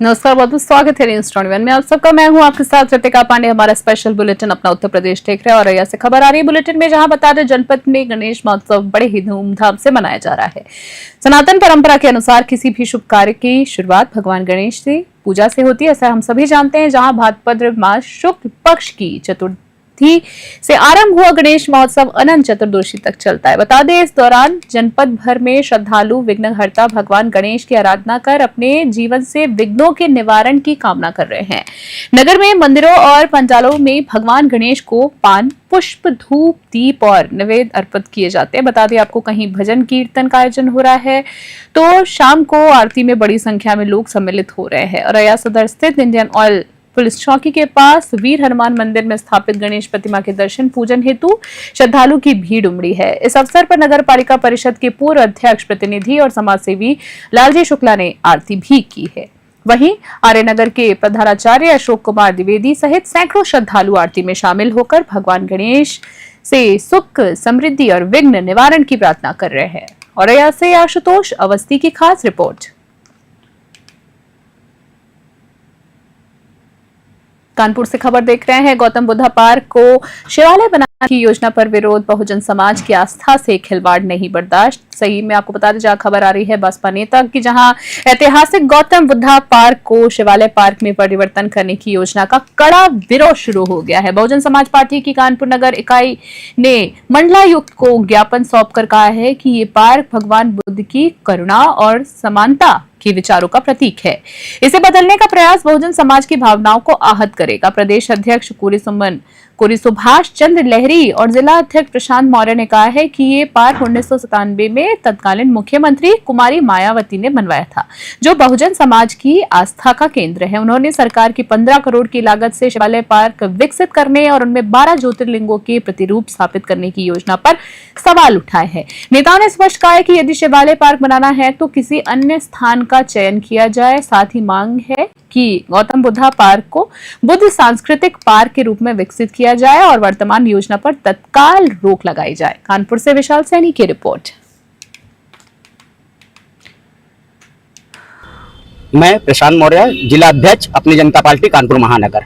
नमस्कार, बहुत बहुत स्वागत है न्यूज़ 21 में। आप सबका मैं हूं आपके साथ रितिका पांडे। हमारा स्पेशल बुलेटिन अपना उत्तर प्रदेश देख रहे हैं और यहाँ से खबर आ रही है बुलेटिन में, जहां बता दें जनपद में गणेश महोत्सव बड़े ही धूमधाम से मनाया जा रहा है। सनातन परंपरा के अनुसार किसी भी शुभ कार्य की शुरुआत भगवान गणेश से पूजा से होती है, ऐसा हम सभी जानते हैं। जहां भाद्रपद मास शुक्ल पक्ष की चतुर्थी से आरंभ हुआ गणेश महोत्सव अनंत चतुर्दशी तक चलता है। बता दें इस दौरान जनपद भर में श्रद्धालु विघ्नहर्ता भगवान गणेश की आराधना कर अपने जीवन से विघ्नों के निवारण की कामना कर रहे हैं। नगर में मंदिरों और पंडालों में भगवान गणेश को पान, पुष्प, धूप, दीप और नैवेद्य अर्पित किए जाते हैं। बता दें आपको कहीं भजन कीर्तन का आयोजन हो रहा है तो शाम को आरती में बड़ी संख्या में लोग सम्मिलित हो रहे हैं। औरैया सदर स्थित इंडियन ऑयल पुलिस चौकी के पास वीर हनुमान मंदिर में स्थापित गणेश प्रतिमा के दर्शन पूजन हेतु श्रद्धालु की भीड़ उमड़ी है। इस अवसर पर नगर पालिका परिषद के पूर्व अध्यक्ष, प्रतिनिधि और समाजसेवी लालजी शुक्ला ने आरती भी की है। वहीं आर्यनगर के प्रधानाचार्य अशोक कुमार द्विवेदी सहित सैकड़ों श्रद्धालु आरती में शामिल होकर भगवान गणेश से सुख, समृद्धि और विघ्न निवारण की प्रार्थना कर रहे हैं। और यहाँ से आशुतोष अवस्थी की खास रिपोर्ट। कानपुर से खबर देख रहे हैं। गौतम बुद्धा पार्क को शिवालय बनाने की योजना पर विरोध। बहुजन समाज की आस्था से खिलवाड़ नहीं बर्दाश्त। सही में आपको बता दें, जहां खबर आ रही है बसपा नेता की, जहां ऐतिहासिक गौतम बुद्धा पार्क को शिवालय पार्क में परिवर्तन करने की योजना का कड़ा विरोध शुरू हो गया है। बहुजन समाज पार्टी की कानपुर नगर इकाई ने मंडलायुक्त को ज्ञापन सौंपकर कहा है कि ये पार्क भगवान बुद्ध की करुणा और समानता के विचारों का प्रतीक है। इसे बदलने का प्रयास बहुजन समाज की भावनाओं को आहत करेगा। प्रदेश अध्यक्ष कोरी सुभाष चंद्र लहरी और जिला अध्यक्ष प्रशांत मौर्य ने कहा है कि ये पार्क 1997 में तत्कालीन मुख्यमंत्री कुमारी मायावती ने बनवाया था, जो बहुजन समाज की आस्था का केंद्र है। उन्होंने सरकार की 15 करोड़ की लागत से शिवालय पार्क विकसित करने और उनमें 12 ज्योतिर्लिंगों के प्रतिरूप स्थापित करने की योजना पर सवाल उठाए हैं। नेताओं ने स्पष्ट कहा है कि यदि शिवालय पार्क बनाना है तो किसी अन्य स्थान का चयन किया जाए। साथ ही मांग है कि गौतम बुद्धा पार्क को बुद्ध सांस्कृतिक पार्क के रूप में विकसित किया जाए और वर्तमान योजना पर तत्काल रोक लगाई जाए। कानपुर से विशाल सैनी की रिपोर्ट। मैं प्रशांत मौर्य, जिला अध्यक्ष अपनी जनता पार्टी कानपुर महानगर।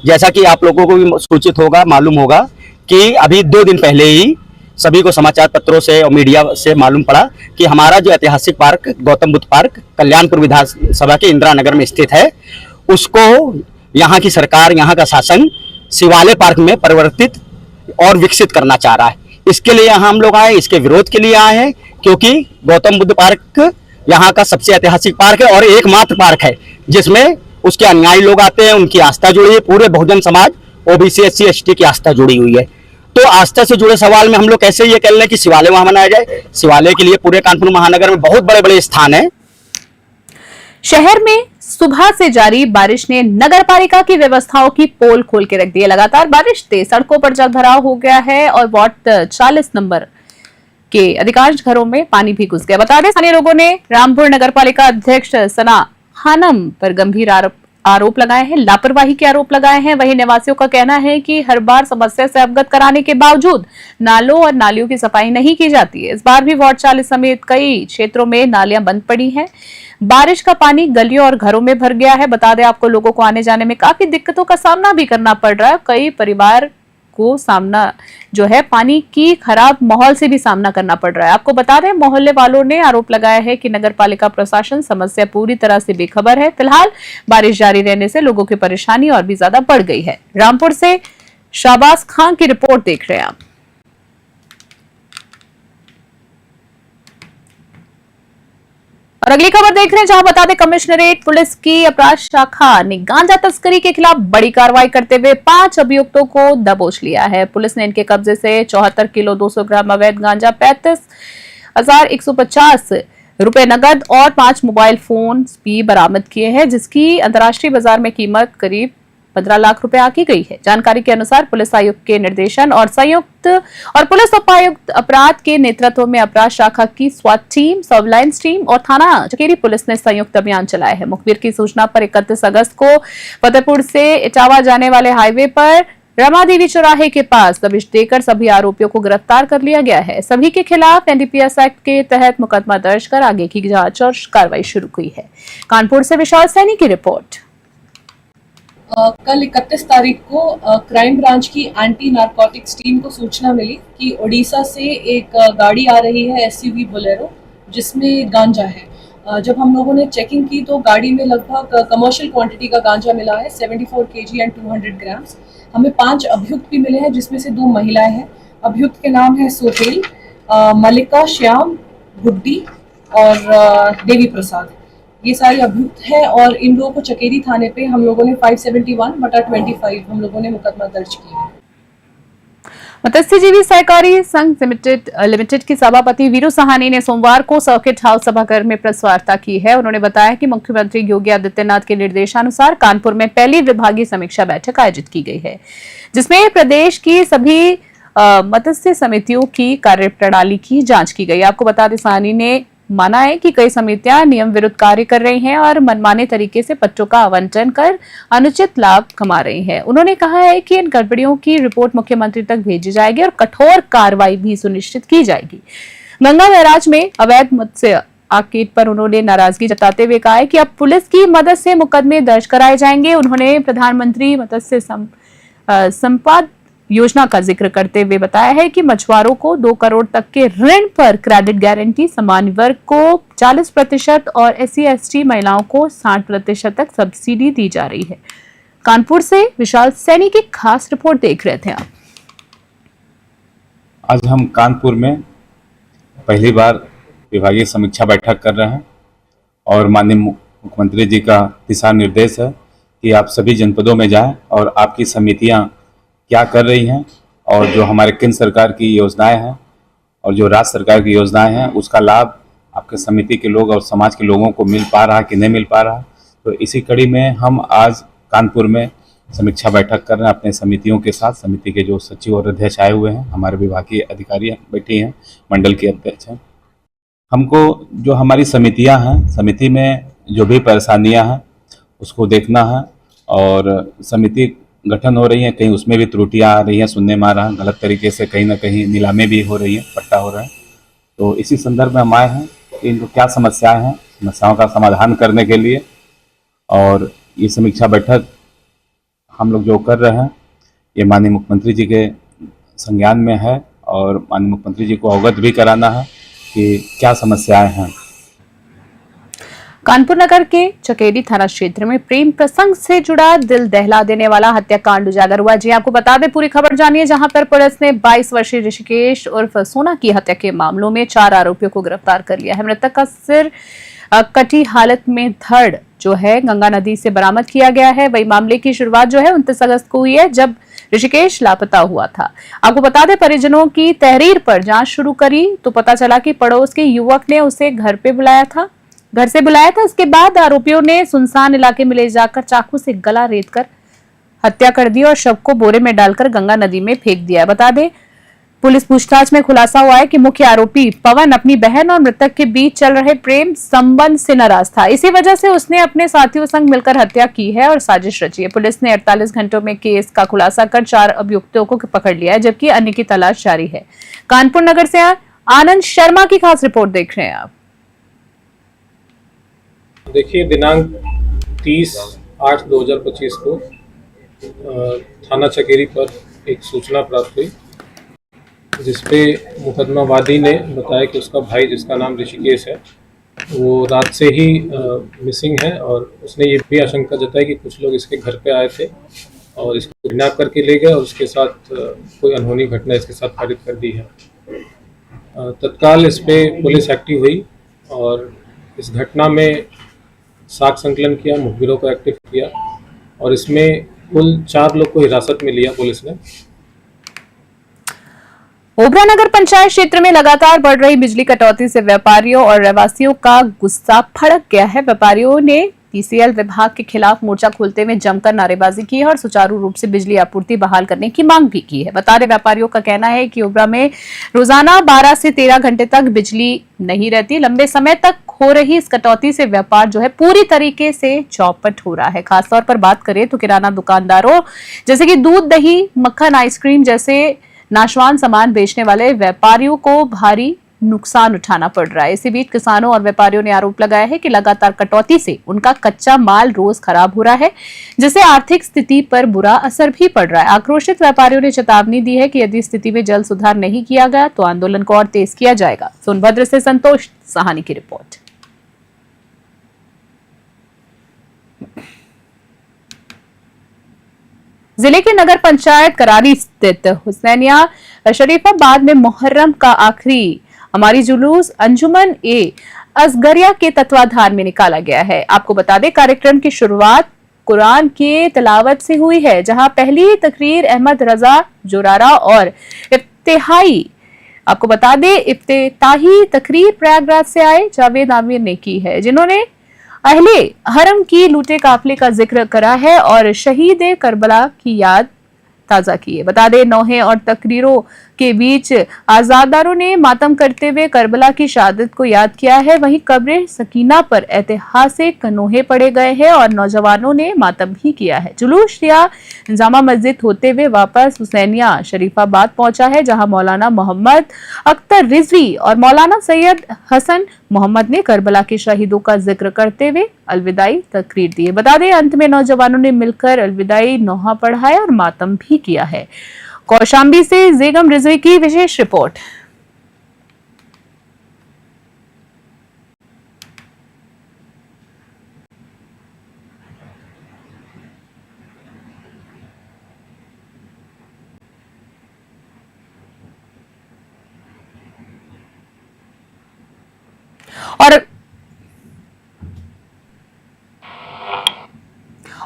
जैसा कि आप लोगों को भी सूचित होगा, मालूम होगा कि अभी 2 दिन पहले ही सभी को समाचार पत्रों से और मीडिया से मालूम पड़ा कि हमारा जो ऐतिहासिक पार्क गौतम बुद्ध पार्क कल्याणपुर विधानसभा के इंदिरा नगर में स्थित है, उसको यहाँ की सरकार, यहाँ का शासन शिवालय पार्क में परिवर्तित और विकसित करना चाह रहा है। इसके लिए यहाँ हम लोग आए, इसके विरोध के लिए आए हैं, क्योंकि गौतम बुद्ध पार्क यहाँ का सबसे ऐतिहासिक पार्क है और एकमात्र पार्क है जिसमें उसके अनुयायी लोग आते हैं, उनकी आस्था जुड़ी है। पूरे Bahujan Samaj, OBC, SC, ST की आस्था जुड़ी हुई है। तो आस्था से जुड़े सवाल में हम लोग कैसे ये कह रहे हैं कि शिवालय वहां बनाया जाए। शिवालय के लिए पूरे कानपुर महानगर में बहुत बड़े बड़े स्थान है। शहर में सुबह से जारी बारिश ने नगर पालिका की व्यवस्थाओं की पोल खोल के रख दी है। लगातार बारिश से सड़कों पर जल भराव हो गया है और वार्ड 40 नंबर के अधिकांश घरों में पानी भी घुस गया। बता दें, स्थानीय लोगों ने रामपुर नगर पालिका अध्यक्ष सना खानम पर गंभीर आरोप लगाए हैं, लापरवाही के आरोप लगाए हैं। वहीं निवासियों का कहना है कि हर बार समस्या से अवगत कराने के बावजूद नालों और नालियों की सफाई नहीं की जाती है। इस बार भी वार्ड 40 समेत कई क्षेत्रों में नालियां बंद पड़ी हैं। बारिश का पानी गलियों और घरों में भर गया है। बता दें आपको, लोगों को आने जाने में काफी दिक्कतों का सामना भी करना पड़ रहा है। कई परिवार को सामना जो है पानी की खराब माहौल से भी सामना करना पड़ रहा है। आपको बता दें, मोहल्ले वालों ने आरोप लगाया है कि नगर पालिका प्रशासन समस्या पूरी तरह से बेखबर है। फिलहाल बारिश जारी रहने से लोगों की परेशानी और भी ज्यादा बढ़ गई है। रामपुर से शाहबाज खान की रिपोर्ट देख रहे हैं आप। और अगली खबर देख रहे हैं, जहां बता दें कमिश्नरेट पुलिस की अपराध शाखा ने गांजा तस्करी के खिलाफ बड़ी कार्रवाई करते हुए 5 अभियुक्तों को दबोच लिया है। पुलिस ने इनके कब्जे से 74 किलो 200 ग्राम अवैध गांजा, 35,150 रुपए नगद और 5 मोबाइल फोन भी बरामद किए हैं, जिसकी अंतर्राष्ट्रीय बाजार में कीमत करीब 15 लाख रुपए आकी गई है। जानकारी के अनुसार पुलिस आयुक्त के निर्देशन और संयुक्त और पुलिस उपायुक्त अपराध के नेतृत्व में अपराध शाखा की स्वाट टीम, सर्विलांस टीम और थाना चकेरी पुलिस ने संयुक्त अभियान चलाया है। मुखबिर की सूचना पर 31 अगस्त को फतेहपुर से इटावा जाने वाले हाईवे पर रमा देवी चौराहे के पास दबिश देकर सभी आरोपियों को गिरफ्तार कर लिया गया है। सभी के खिलाफ एनडीपीएस एक्ट के तहत मुकदमा दर्ज कर आगे की जांच और कार्रवाई शुरू हुई है। कानपुर से विशाल सैनी की रिपोर्ट। कल 31 तारीख को क्राइम ब्रांच की एंटी नारकोटिक्स टीम को सूचना मिली कि ओडिशा से एक गाड़ी आ रही है एसयूवी बोलेरो, जिसमें गांजा है। जब हम लोगों ने चेकिंग की तो गाड़ी में लगभग कमर्शियल क्वांटिटी का गांजा मिला है, 74 kg एंड 200 ग्राम्स। हमें 5 अभियुक्त भी मिले हैं, जिसमें से 2 महिलाएं हैं। अभियुक्त के नाम है सोहेल, मल्लिका, श्याम, गुड्डी और देवी प्रसाद। ये सारे अभियुक्त हैं और इन लोगों को चकेरी थाने पे हम लोगों ने 571/25 हम लोगों ने मुकदमा दर्ज किया है। मत्स्यजीवी सहकारी संघ लिमिटेड की सभापति वीरू सहानी ने सोमवार को सर्किट हाउस सभागार में प्रेस वार्ता की है। उन्होंने बताया कि मुख्यमंत्री योगी आदित्यनाथ के निर्देशानुसार कानपुर में पहली विभागीय समीक्षा बैठक आयोजित की गई है, जिसमें प्रदेश की सभी मत्स्य समितियों की कार्यप्रणाली की जांच की गई। आपको बता दें, सहानी ने माना है कि कई समितियां नियम विरुद्ध कार्य कर रही हैं और मनमाने तरीके से पट्टों का आवंटन कर अनुचित लाभ कमा रही हैं। उन्होंने कहा है कि इन गड़बड़ियों की रिपोर्ट मुख्यमंत्री तक भेजी जाएगी और कठोर कार्रवाई भी सुनिश्चित की जाएगी। गंगा बैराज में अवैध मत्स्य आकेट पर उन्होंने नाराजगी जताते हुए कहा है कि अब पुलिस की मदद से मुकदमे दर्ज कराए जाएंगे। उन्होंने प्रधानमंत्री मत्स्य संपदा योजना का जिक्र करते हुए बताया है कि मछुआरों को 2 करोड़ तक के ऋण पर क्रेडिट गारंटी, सामान्य वर्ग को 40% और SC/ST महिलाओं को 60% तक सब्सिडी दी जा रही है। कानपुर से विशाल सैनी की खास रिपोर्ट देख रहे थे आप। आज हम कानपुर में पहली बार विभागीय समीक्षा बैठक कर रहे हैं और माननीय मुख्यमंत्री जी का दिशा निर्देश है कि आप सभी जनपदों में जाएं और आपकी समितियां क्या कर रही हैं और जो हमारे केंद्र सरकार की योजनाएं हैं और जो राज्य सरकार की योजनाएं हैं उसका लाभ आपके समिति के लोग और समाज के लोगों को मिल पा रहा है कि नहीं मिल पा रहा। तो इसी कड़ी में हम आज कानपुर में समीक्षा बैठक कर रहे हैं अपने समितियों के साथ। समिति के जो सचिव और अध्यक्ष आए हुए हैं, हमारे विभागीय अधिकारी बैठे हैं, मंडल के अध्यक्ष हैं। हमको जो हमारी समितियाँ हैं, समिति में जो भी परेशानियाँ हैं उसको देखना है और समिति गठन हो रही है, कहीं उसमें भी त्रुटियां आ रही हैं, सुनने में आ रहा है गलत तरीके से कहीं ना कहीं नीलामी भी हो रही है, पट्टा हो रहा है। तो इसी संदर्भ में हम आए हैं कि इनको क्या समस्याएं हैं, समस्याओं का समाधान करने के लिए। और ये समीक्षा बैठक हम लोग जो कर रहे हैं ये माननीय मुख्यमंत्री जी के संज्ञान में है और माननीय मुख्यमंत्री जी को अवगत भी कराना है कि क्या समस्याएं हैं। कानपुर नगर के चकेरी थाना क्षेत्र में प्रेम प्रसंग से जुड़ा दिल दहला देने वाला हत्याकांड उजागर हुआ। जी आपको बता दें, पूरी खबर जानिए, जहां पर पुलिस ने 22 वर्षीय ऋषिकेश उर्फ सोना की हत्या के मामलों में 4 आरोपियों को गिरफ्तार कर लिया है। मृतक का सिर कटी हालत में धड़ जो है गंगा नदी से बरामद किया गया है। वही मामले की शुरुआत जो है 29 अगस्त को हुई है, जब ऋषिकेश लापता हुआ था। आपको बता दें, परिजनों की तहरीर पर जांच शुरू करी तो पता चला कि पड़ोस के युवक ने उसे घर से बुलाया था। इसके बाद आरोपियों ने सुनसान इलाके में ले जाकर चाकू से गला रेत कर हत्या कर दी और शव को बोरे में डालकर गंगा नदी में फेंक दिया। बता दें, पुलिस पूछताछ में खुलासा हुआ है कि मुख्य आरोपी पवन अपनी बहन और मृतक के बीच चल रहे प्रेम संबंध से नाराज था। इसी वजह से उसने अपने साथियों संग मिलकर हत्या की है और साजिश रची है। पुलिस ने 48 घंटों में केस का खुलासा कर 4 अभियुक्तों को पकड़ लिया है, जबकि अन्य की तलाश जारी है। कानपुर नगर से आनंद शर्मा की खास रिपोर्ट देख रहे हैं आप। देखिए, दिनांक 30/8/2025 को थाना चकेरी पर एक सूचना प्राप्त हुई, जिसपे मुकदमा वादी ने बताया कि उसका भाई, जिसका नाम ऋषिकेश है, वो रात से ही मिसिंग है और उसने ये भी आशंका जताई कि कुछ लोग इसके घर पे आए थे और इसको किडनैप करके ले गए और उसके साथ कोई अनहोनी घटना इसके साथ पारित कर दी है। तत्काल इस पे पुलिस एक्टिव हुई और इस घटना में साक्ष्य संकलन किया, मुखबिरों को एक्टिव किया और इसमें कुल 4 लोग को हिरासत में लिया पुलिस ने। ओबरा नगर पंचायत क्षेत्र में लगातार बढ़ रही बिजली कटौती से व्यापारियों और रहवासियों का गुस्सा भड़क गया है। व्यापारियों ने पीसीएल विभाग के खिलाफ मोर्चा खोलते हुए जमकर नारेबाजी की है और सुचारू रूप से बिजली आपूर्ति बहाल करने की मांग भी की है। बता दें, व्यापारियों का कहना है कि ओबरा में रोजाना 12 से 13 घंटे तक बिजली नहीं रहती। लंबे समय तक हो रही इस कटौती से व्यापार जो है पूरी तरीके से चौपट हो रहा है। खासतौर पर बात करें तो किराना दुकानदारों जैसे कि दूध, दही, मक्खन, आइसक्रीम जैसे नाशवान सामान बेचने वाले व्यापारियों को भारी नुकसान उठाना पड़ रहा है। इसी बीच किसानों और व्यापारियों ने आरोप लगाया है कि लगातार कटौती से उनका कच्चा माल रोज खराब हो रहा है, जिससे आर्थिक स्थिति पर बुरा असर भी पड़ रहा है। आक्रोशित व्यापारियों ने चेतावनी दी है कि यदि स्थिति में जल्द सुधार नहीं किया गया तो आंदोलन को और तेज किया जाएगा। सोनभद्र से संतोष सहानी की रिपोर्ट। जिले के नगर पंचायत करारी स्थित हुसैनिया शरीफाबाद में मुहर्रम का आखिरी हमारी जुलूस अंजुमन ए असगरिया के तत्वाधान में निकाला गया है। आपको बता दें, कार्यक्रम की शुरुआत कुरान के तिलावत से हुई है, जहां पहली तकरीर अहमद रजा जोरारा और आपको बता दें इफ्तिताही तकरीर प्रयागराज से आए जावेद आमिर ने की है, जिन्होंने अहले हरम की लूटे काफले का जिक्र करा है और शहीद करबला की याद ताजा की है। बता दें, नौहे और तकरीरों के बीच आजादारों ने मातम करते हुए करबला की शहादत को याद किया है। वहीं कब्र सकीना पर ऐतिहासिक नोहे पड़े गए हैं और नौजवानों ने मातम भी किया है। जुलूस या जामा मस्जिद होते हुए वापस हुसैनिया शरीफाबाद पहुंचा है, जहां मौलाना मोहम्मद अख्तर रिजवी और मौलाना सैयद हसन मोहम्मद ने करबला के शहीदों का जिक्र करते हुए अलविदाई तकरीर दी है। बता दें, अंत में नौजवानों ने मिलकर अलविदाई नोहा पढ़ाया और मातम भी किया है। कौशाम्बी से जेगम रिजवी की विशेष रिपोर्ट।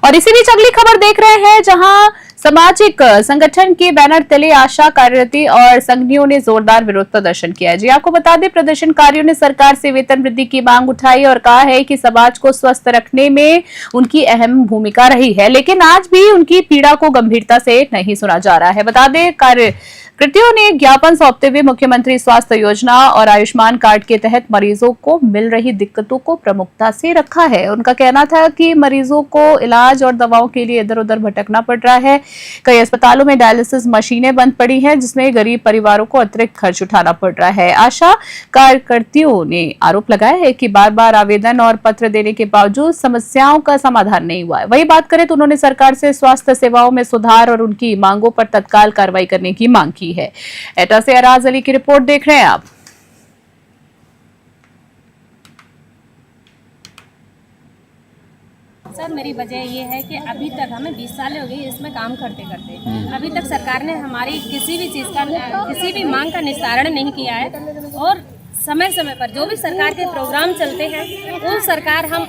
और इसी बीच अगली खबर देख रहे हैं, जहां सामाजिक संगठन के बैनर तले आशा कार्यकर्ती और संघनियों ने जोरदार विरोध प्रदर्शन किया है। जी आपको बता दें, प्रदर्शनकारियों ने सरकार से वेतन वृद्धि की मांग उठाई और कहा है कि समाज को स्वस्थ रखने में उनकी अहम भूमिका रही है, लेकिन आज भी उनकी पीड़ा को गंभीरता से नहीं सुना जा रहा है। बता दें, कार्यकर्तियों ने ज्ञापन सौंपते हुए मुख्यमंत्री स्वास्थ्य योजना और आयुष्मान कार्ड के तहत मरीजों को मिल रही दिक्कतों को प्रमुखता से रखा है। उनका कहना था कि मरीजों को इलाज और दवाओं के लिए इधर उधर भटकना पड़ रहा है। कई अस्पतालों में डायलिसिस मशीनें बंद पड़ी हैं, जिसमें गरीब परिवारों को अतिरिक्त खर्च उठाना पड़ रहा है। आशा कार्यकर्तियों ने आरोप लगाया है कि बार बार आवेदन और पत्र देने के बावजूद समस्याओं का समाधान नहीं हुआ है। वही बात करें तो उन्होंने सरकार से स्वास्थ्य सेवाओं में सुधार और उनकी मांगों पर तत्काल कार्रवाई करने की मांग की है। एटा से अराज अली की रिपोर्ट देख रहे हैं आप। सर, मेरी वजह ये है कि अभी तक हमें 20 साल हो गई इसमें काम करते करते, अभी तक सरकार ने हमारी किसी भी चीज़ का, किसी भी मांग का निस्तारण नहीं किया है। और समय समय पर जो भी सरकार के प्रोग्राम चलते हैं वो सरकार हम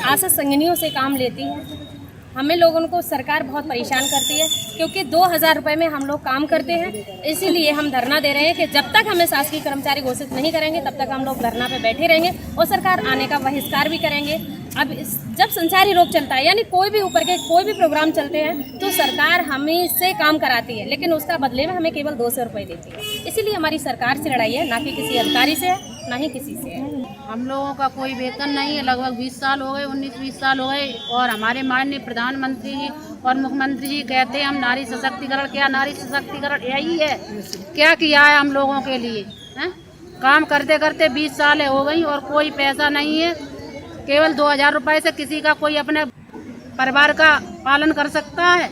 आशा संगनियों से काम लेती है। हमें लोगों को सरकार बहुत परेशान करती है, क्योंकि 2000 रुपये में हम लोग काम करते हैं। इसीलिए हम धरना दे रहे हैं कि जब तक हमें शासकीय कर्मचारी घोषित नहीं करेंगे तब तक हम लोग धरना पे बैठे रहेंगे और सरकार आने का बहिष्कार भी करेंगे। अब जब संचारी रोग चलता है, यानी कोई भी ऊपर के कोई भी प्रोग्राम चलते हैं, तो सरकार हमें से काम कराती है, लेकिन उसका बदले में हमें केवल 200 रुपये देती है। इसीलिए हमारी सरकार से लड़ाई है, ना कि किसी अधिकारी से है, ना ही किसी से है। हम लोगों का कोई वेतन नहीं है, लगभग 20 साल हो गए, 19-20 साल हो गए। और हमारे माननीय प्रधानमंत्री जी और मुख्यमंत्री जी कहते हैं हम नारी सशक्तिकरण, क्या नारी सशक्तिकरण यही है? क्या किया है हम लोगों के लिए? काम करते करते 20 साल हो गई और कोई पैसा नहीं है। केवल 2000 रुपये से किसी का कोई अपने परिवार का पालन कर सकता है?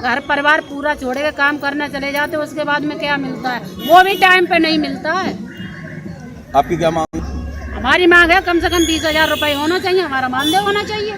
घर परिवार पूरा छोड़ के काम करने चले जाते, उसके बाद में क्या मिलता है? वो भी टाइम पे नहीं मिलता है। आपकी क्या मांग? हमारी मांग है कम से कम 20,000 रुपये होना चाहिए, हमारा मानदेय होना चाहिए।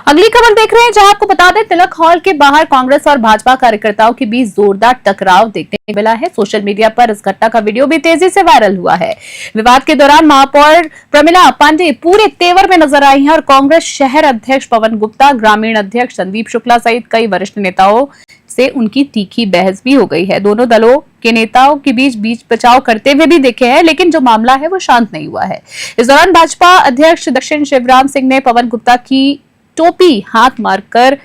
अगली खबर देख रहे हैं, जहां आपको बता दें, तिलक हॉल के बाहर कांग्रेस और भाजपा कार्यकर्ताओं के बीच जोरदार टकराव देखने को मिला है। सोशल मीडिया पर इस घटना का वीडियो भी तेजी से वायरल हुआ है। विवाद के दौरान महापौर प्रमिला पांडे पूरे तेवर में नजर आई हैं और कांग्रेस शहर अध्यक्ष पवन गुप्ता, ग्रामीण अध्यक्ष संदीप शुक्ला सहित कई वरिष्ठ नेताओं से उनकी तीखी बहस भी हो गई है। दोनों दलों के नेताओं के बीच बचाव करते हुए भी देखे हैं, लेकिन जो मामला है वो शांत नहीं हुआ है। इस दौरान भाजपा अध्यक्ष दक्षिण शिवराम सिंह ने पवन गुप्ता की टोपी हाथ मारकर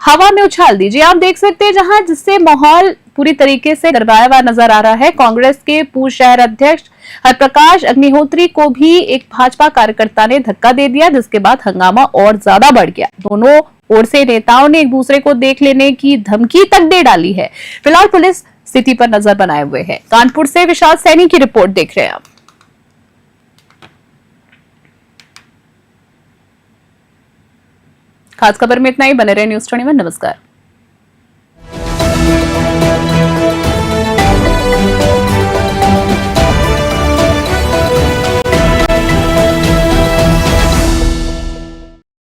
हवा में उछाल दी। जी आप देख सकते हैं जहां जिससे माहौल पूरी तरीके से गरमाया हुआ नजर आ रहा है। कांग्रेस के पूर्व शहर अध्यक्ष हरप्रकाश अग्निहोत्री को भी एक भाजपा कार्यकर्ता ने धक्का दे दिया, जिसके बाद हंगामा और ज्यादा बढ़ गया। दोनों ओर से नेताओं ने एक दूसरे को देख लेने की धमकी तक दे डाली है। फिलहाल पुलिस स्थिति पर नजर बनाए हुए है। कानपुर से विशाल सैनी की रिपोर्ट देख रहे हैं आप। खास खबर में इतना ही। बने रहे न्यूज़ 21। नमस्कार।